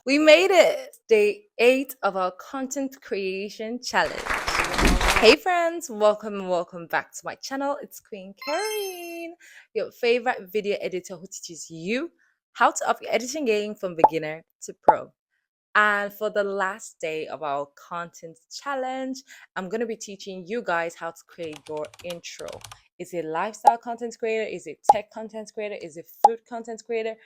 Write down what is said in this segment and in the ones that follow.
We made it! Day 8 of our content creation challenge. Hey friends, welcome back to my channel. It's Queen Karen, your favorite video editor who teaches you how to up your editing game from beginner to pro. And for the last day of our content challenge, I'm going to be teaching you guys how to create your intro. Is it lifestyle content creator? Is it tech content creator? Is it food content creator?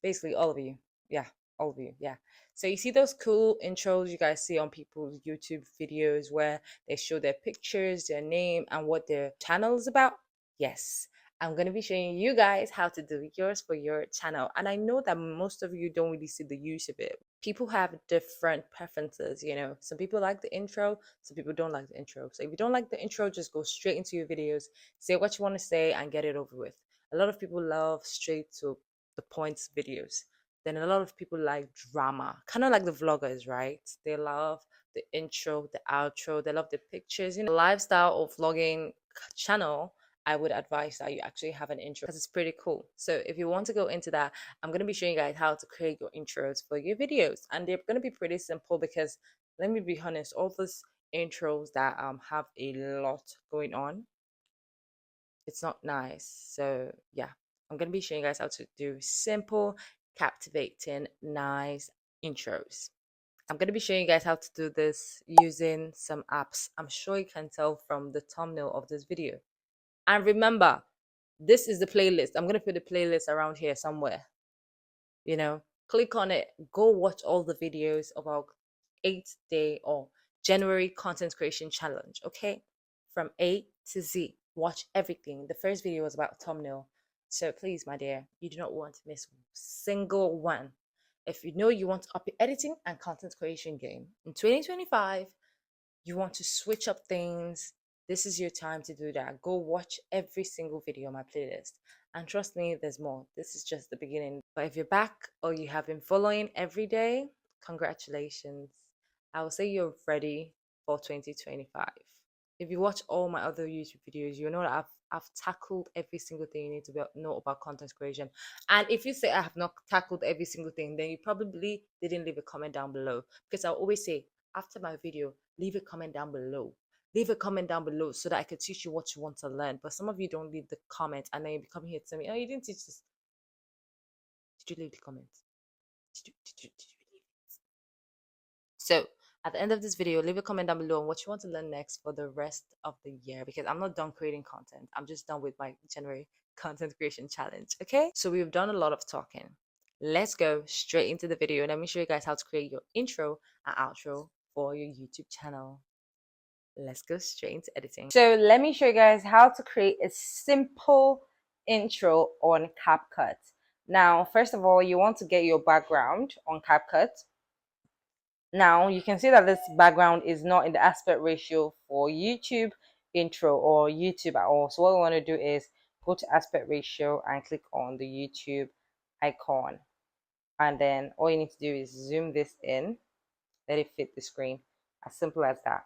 Basically, all of you. Yeah, all of you. Yeah. So you see those cool intros you guys see on people's YouTube videos where they show their pictures, their name, and what their channel is about? Yes. I'm going to be showing you guys how to do yours for your channel. And I know that most of you don't really see the use of it. People have different preferences, you know. Some people like the intro, some people don't like the intro. So if you don't like the intro, just go straight into your videos, say what you want to say, and get it over with. A lot of people love straight to the points videos. Then a lot of people like drama, kind of like the vloggers, right? They love the intro, the outro, they love the pictures. You know, lifestyle or vlogging channel, I would advise that you actually have an intro because it's pretty cool. So if you want to go into that, I'm going to be showing you guys how to create your intros for your videos. And they're going to be pretty simple because let me be honest, all those intros that have a lot going on, it's not nice. So yeah, I'm going to be showing you guys how to do simple, captivating, nice intros. I'm going to be showing you guys how to do this using some apps. I'm sure you can tell from the thumbnail of this video. And remember, this is the playlist. I'm going to put the playlist around here somewhere. You know, click on it, go watch all the videos of our 8-day or January content creation challenge. Okay, from A to Z, watch everything. The first video was about thumbnail, so please, my dear, you do not want to miss a single one. If you know you want to up your editing and content creation game in 2025, you want to switch up things, this is your time to do that. Go watch every single video on my playlist. And trust me, there's more. This is just the beginning. But if you're back or you have been following every day, congratulations. I will say you're ready for 2025. If you watch all my other YouTube videos, you know that I've tackled every single thing you need to know about content creation. And if you say I have not tackled every single thing, then you probably didn't leave a comment down below. Because I always say, after my video, leave a comment down below. Leave a comment down below so that I can teach you what you want to learn. But some of you don't leave the comment and then you come here to tell me, oh, you didn't teach this. Did you leave the comment? Did you leave it? So at the end of this video, leave a comment down below on what you want to learn next for the rest of the year because I'm not done creating content. I'm just done with my January content creation challenge. Okay, so we've done a lot of talking. Let's go straight into the video. Let me show you guys how to create your intro and outro for your YouTube channel. Let's go straight into editing. So let me show you guys how to create a simple intro on CapCut. Now, first of all, you want to get your background on CapCut. Now, you can see that this background is not in the aspect ratio for YouTube intro or YouTube at all. So what we want to do is go to aspect ratio and click on the YouTube icon. And then all you need to do is zoom this in, let it fit the screen. As simple as that.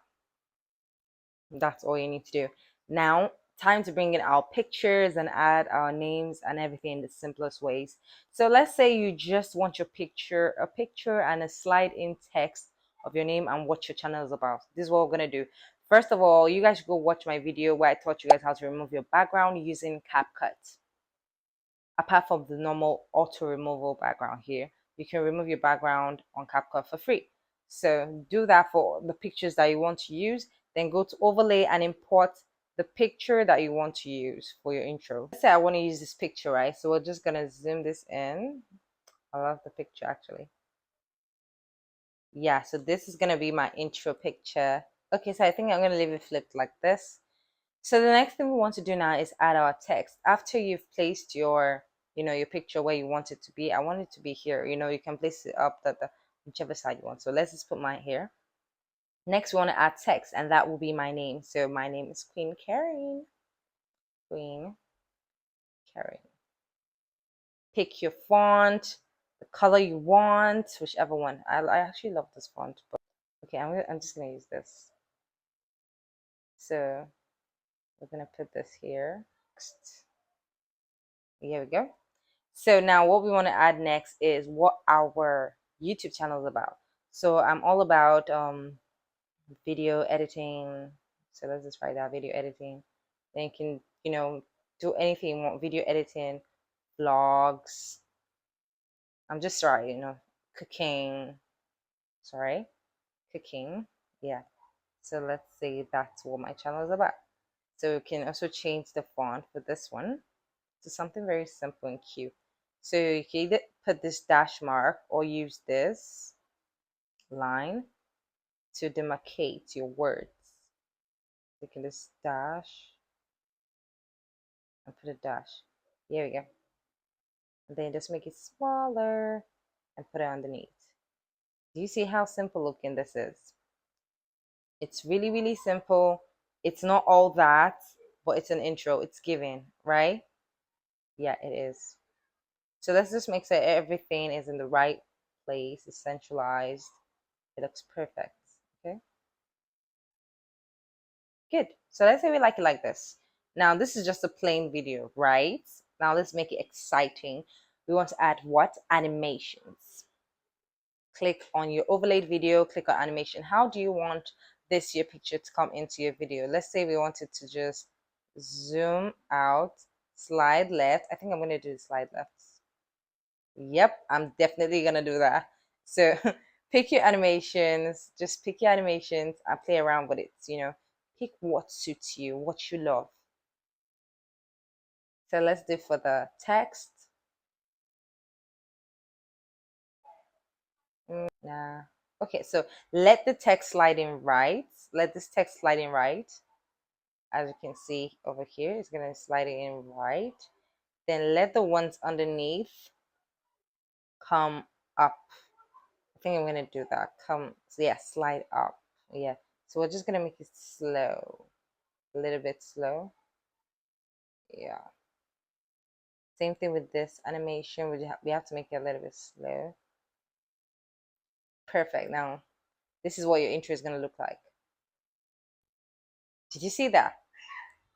That's all you need to do. Now, time to bring in our pictures and add our names and everything in the simplest ways. So let's say you just want your picture, a picture and a slide in text of your name and what your channel is about. This is what we're going to do. First of all, you guys should go watch my video where I taught you guys how to remove your background using CapCut. Apart from the normal auto removal background here, you can remove your background on CapCut for free. So do that for the pictures that you want to use. Then go to overlay and import the picture that you want to use for your intro. Let's say I want to use this picture, right? So we're just going to zoom this in. I love the picture actually. Yeah, so this is going to be my intro picture. Okay, so I think I'm going to leave it flipped like this. So the next thing we want to do now is add our text. After you've placed your, your picture where you want it to be, I want it to be here. You can place it up the whichever side you want. So let's just put mine here. Next, we want to add text, and that will be my name. So my name is Queen Karen. Queen Karen. Pick your font, the color you want, whichever one. I actually love this font, but okay, I'm just gonna use this. So we're gonna put this here. Here we go. So now what we want to add next is what our YouTube channel is about. So I'm all about video editing. So let's just write that, video editing. Then you can, do anything you want, video editing, vlogs. I'm just sorry, cooking. Sorry, cooking. Yeah. So let's say that's what my channel is about. So you can also change the font for this one to something very simple and cute. So you can either put this dash mark or use this line to demarcate your words. You can just dash and put a dash. Here we go. And then just make it smaller and put it underneath. Do you see how simple looking this is? It's really, really simple. It's not all that, but it's an intro. It's given, right? Yeah, it is. So let's just make sure everything is in the right place. It's centralized. It looks perfect. Okay. Good. So let's say we like it like this. Now this is just a plain video, right? Now let's make it exciting. We want to add what? Animations. Click on your overlaid video, click on animation. How do you want your picture to come into your video? Let's say we wanted to just zoom out, slide left. I think I'm going to do slide left. Yep, I'm definitely going to do that. So pick your animations, just pick your animations and play around with it. Pick what suits you, what you love. So let's do for the text. Nah. Okay, so let the text slide in right. Let this text slide in right. As you can see over here, it's going to slide it in right. Then let the ones underneath come up. I think I'm going to do that. Slide up. Yeah. So we're just going to make it slow. A little bit slow. Yeah. Same thing with this animation. We have to make it a little bit slow. Perfect. Now, this is what your intro is going to look like. Did you see that?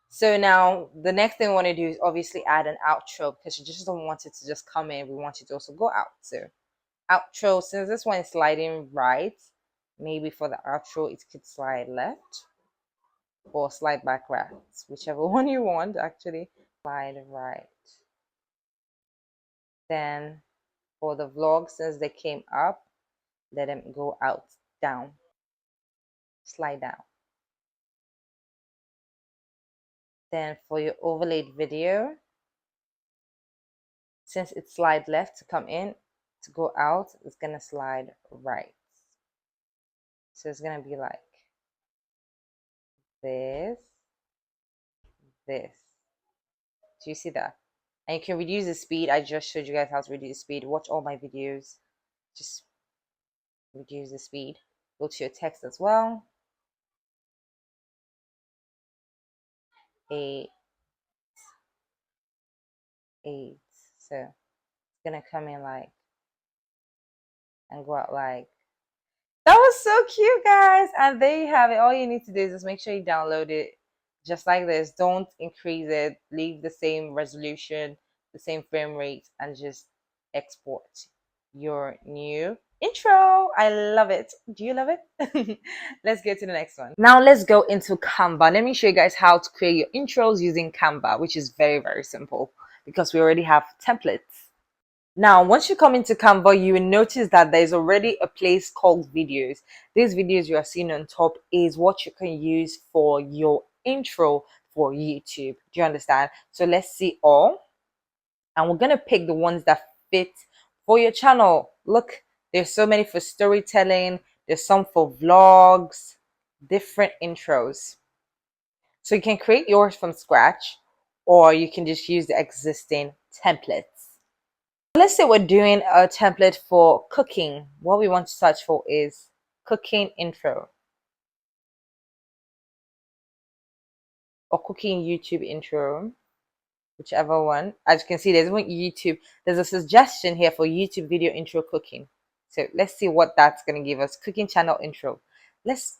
So now the next thing we want to do is obviously add an outro, because you just don't want it to just come in. We want it to also go out. So outro, since this one is sliding right, maybe for the outro it could slide left or slide back right, whichever one you want. Actually, slide right. Then for the vlog, since they came up, let them go out, down, slide down. Then for your overlaid video, since it slide left to come in, to go out, it's gonna slide right. So it's gonna be like this. Do you see that? And you can reduce the speed. I just showed you guys how to reduce the speed. Watch all my videos. Just reduce the speed. Go to your text as well. 8. So it's gonna come in like and go out like. That was so cute, guys. And there you have it. All you need to do is just make sure you download it just like this. Don't increase it. Leave the same resolution, the same frame rate, and just export your new intro. I love it. Do you love it? Let's get to the next one. Now let's go into Canva. Let me show you guys how to create your intros using Canva, which is very, very simple because we already have templates. Now, once you come into Canva, you will notice that there's already a place called videos. These videos you are seeing on top is what you can use for your intro for YouTube. Do you understand? So let's see all. And we're going to pick the ones that fit for your channel. Look, there's so many for storytelling. There's some for vlogs, different intros. So you can create yours from scratch, or you can just use the existing templates. Let's say we're doing a template for cooking. What we want to search for is cooking intro or cooking YouTube intro, whichever one. As you can see, there's a suggestion here for YouTube video intro cooking. So let's see what that's going to give us. Cooking channel intro. Let's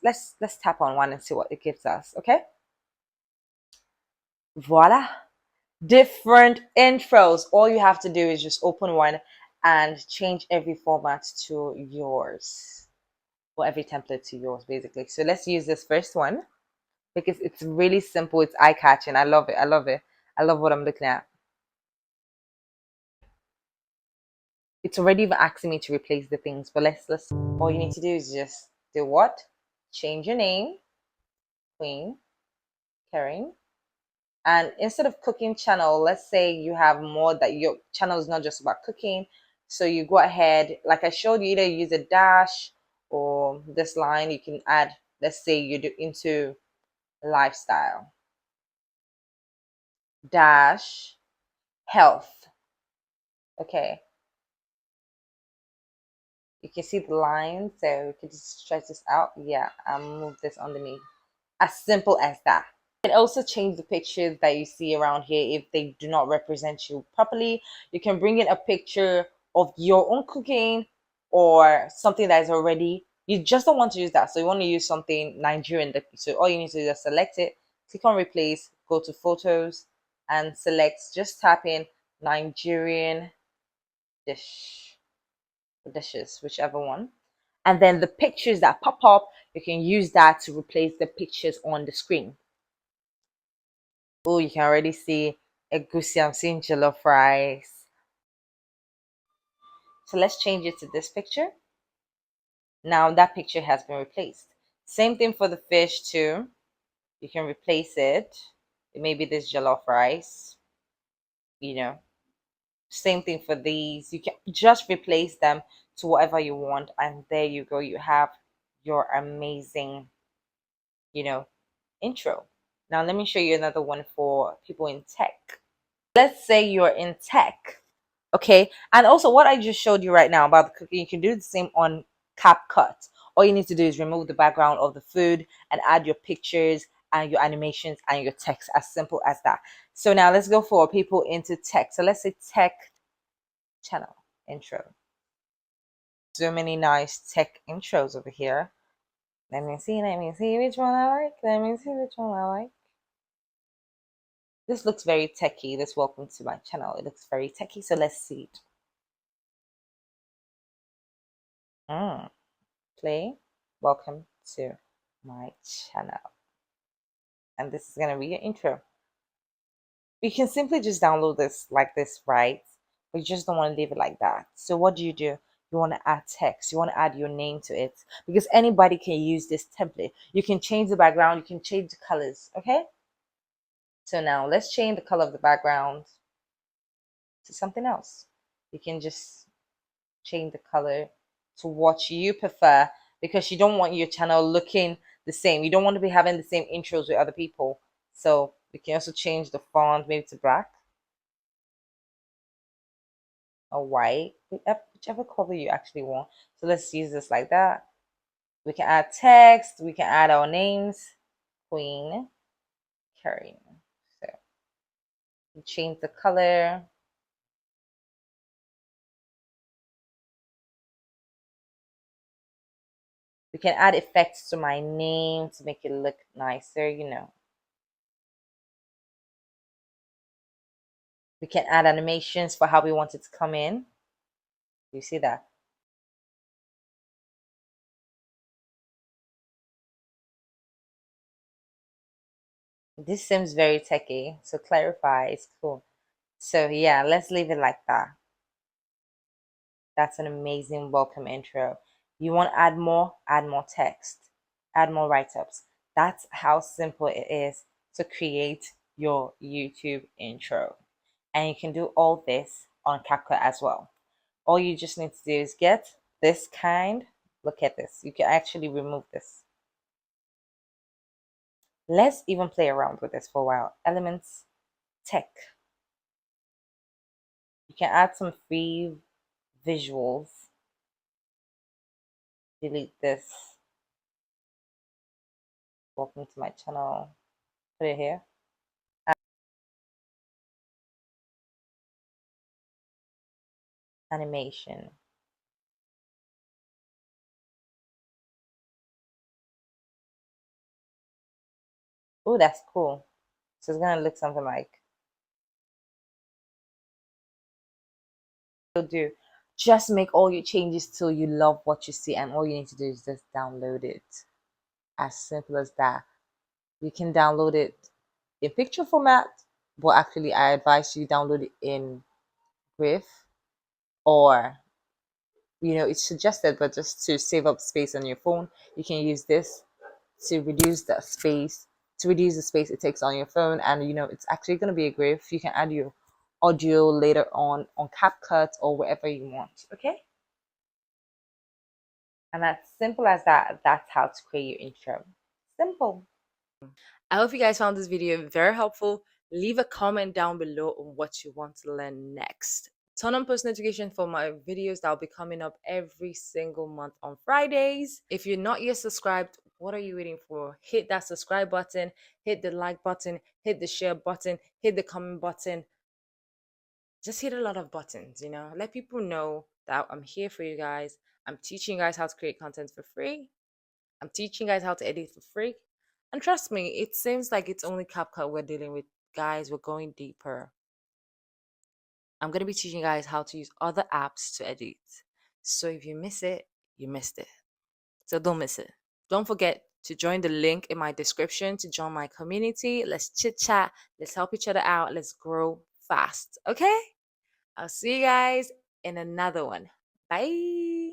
tap on one and see what it gives us. Okay. Voila. Different intros. All you have to do is just open one and change every format to yours, or every template to yours, basically. So let's use this first one because it's really simple. It's eye-catching. I love it. I love it. I love what I'm looking at. It's already even asking me to replace the things, but let's all you need to do is just do what? Change your name, Queen Karen. And instead of cooking channel, let's say you have more, that your channel is not just about cooking. So you go ahead, like I showed you, either use a dash or this line. You can add, let's say you do into lifestyle, dash health. Okay, you can see the line, so we can just stretch this out. Yeah, I'll move this underneath. As simple as that. You can also change the pictures that you see around here if they do not represent you properly. You can bring in a picture of your own cooking or something that is already, you just don't want to use that. So you want to use something Nigerian. So all you need to do is select it, click on replace, go to photos and select, just tap in Nigerian dish, dishes, whichever one. And then the pictures that pop up, you can use that to replace the pictures on the screen. Oh, you can already see egusi. I'm seeing jollof rice. So let's change it to this picture. Now that picture has been replaced. Same thing for the fish too. You can replace it. Maybe this jollof rice. You know, same thing for these. You can just replace them to whatever you want, and there you go. You have your amazing, you know, intro. Now let me show you another one for people in tech. Let's say you're in tech. Okay, and also what I just showed you right now about the cooking, you can do the same on CapCut. All you need to do is remove the background of the food and add your pictures and your animations and your text, as simple as that. So now let's go for people into tech. So let's say tech channel intro. So many nice tech intros over here. Let me see which one I like. Let me see which one I like. This looks very techy. This welcome to my channel. It looks very techy. So let's see it. Play. Welcome to my channel. And this is going to be your intro. You can simply just download this like this, right? But you just don't want to leave it like that. So what do? You want to add text. You want to add your name to it because anybody can use this template. You can change the background. You can change the colors. Okay. So now let's change the color of the background to something else. You can just change the color to what you prefer because you don't want your channel looking the same. You don't want to be having the same intros with other people. So you can also change the font maybe to black or white, whichever color you actually want. So let's use this like that. We can add text. We can add our names. Queen Karen. So change the color. We can add effects to my name to make it look nicer. We can add animations for how we want it to come in. You see that? This seems very techy. So clarify is cool. So yeah, let's leave it like that. That's an amazing welcome intro. You want to add more text, add more write-ups. That's how simple it is to create your YouTube intro. And you can do all this on CapCut as well. All you just need to do is get this kind. Look at this. You can actually remove this. Let's even play around with this for a while. Elements, tech. You can add some free visuals. Delete this. Welcome to my channel. Put it here. Animation. Oh, that's cool. So it's gonna look something like. Will do. Just make all your changes till you love what you see, and all you need to do is just download it. As simple as that. You can download it in picture format, but actually I advise you download it in GIF, or it's suggested, but just to save up space on your phone, you can use this to reduce the space it takes on your phone. And it's actually going to be a GIF. You can add your audio later on CapCut or wherever you want. Okay, and as simple as that, that's how to create your intro. Simple. I hope you guys found this video very helpful. Leave a comment down below on what you want to learn next. Turn on post notification for my videos that will be coming up every single month on Fridays. If you're not yet subscribed, what are you waiting for? Hit that subscribe button, hit the like button, hit the share button, hit the comment button. Just hit a lot of buttons, Let people know that I'm here for you guys. I'm teaching you guys how to create content for free. I'm teaching you guys how to edit for free. And trust me, it seems like it's only CapCut we're dealing with. Guys, we're going deeper. I'm going to be teaching you guys how to use other apps to edit. So if you miss it, you missed it. So don't miss it. Don't forget to join the link in my description to join my community. Let's chit chat. Let's help each other out. Let's grow fast. Okay? I'll see you guys in another one. Bye.